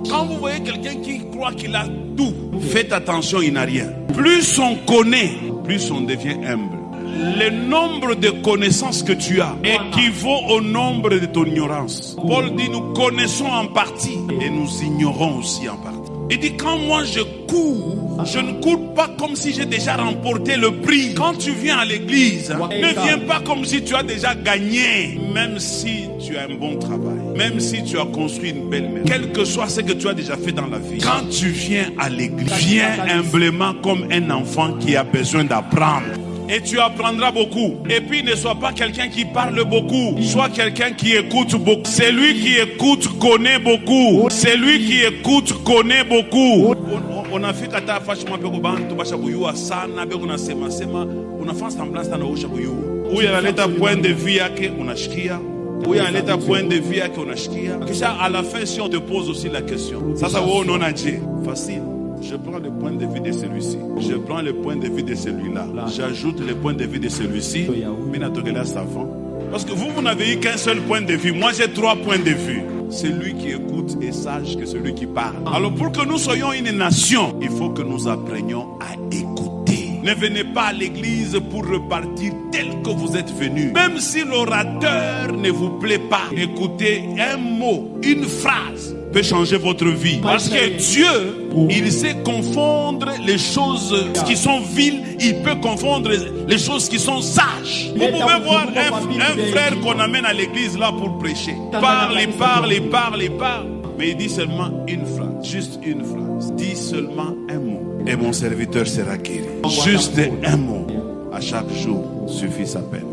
Quand vous voyez quelqu'un qui croit qu'il a tout, faites attention, il n'a rien. Plus on connaît, plus on devient humble. Le nombre de connaissances que tu as équivaut au nombre de ton ignorance. Paul dit, nous connaissons en partie et nous ignorons aussi en partie. Il dit, quand moi je cours, je ne cours pas comme si j'ai déjà remporté le prix. Quand tu viens à l'église, ne viens pas comme si tu as déjà gagné. Même si tu as un bon travail, même si tu as construit une belle maison, quel que soit ce que tu as déjà fait dans la vie, quand tu viens à l'église, viens humblement comme un enfant qui a besoin d'apprendre. Et tu apprendras beaucoup. Et puis ne sois pas quelqu'un qui parle beaucoup. Sois quelqu'un qui écoute beaucoup. Celui qui écoute connaît beaucoup. Celui qui écoute connaît beaucoup. On a fait kata fashima pe kubantu basha kuyua sana be kuna sema sema unafanya semblant sana usha kuyua. Huyu analeta point de vue yake unashikia. Huyu analeta point de vue yake unashikia. Kisha à la fin si on te pose aussi la question. Sasa wewe unaona je? Facile. Je prends le point de vue de celui-ci. Je prends le point de vue de celui-là. J'ajoute le point de vue de celui-ci. Parce que vous n'avez eu qu'un seul point de vue. Moi, j'ai 3 points de vue. Celui qui écoute est sage que celui qui parle. Alors, pour que nous soyons une nation, il faut que nous apprenions à écouter. Ne venez pas à l'église pour repartir tel que vous êtes venus. Même si l'orateur ne vous plaît pas, écoutez un mot, une phrase peut changer votre vie. Parce que Dieu, il sait confondre les choses qui sont viles. Il peut confondre les choses qui sont sages. Vous pouvez voir un frère qu'on amène à l'église là pour prêcher. Il parle. Mais il dit seulement une phrase. Juste une phrase. Dis seulement un mot. Et mon serviteur sera guéri. Juste un mot. À chaque jour suffit sa peine.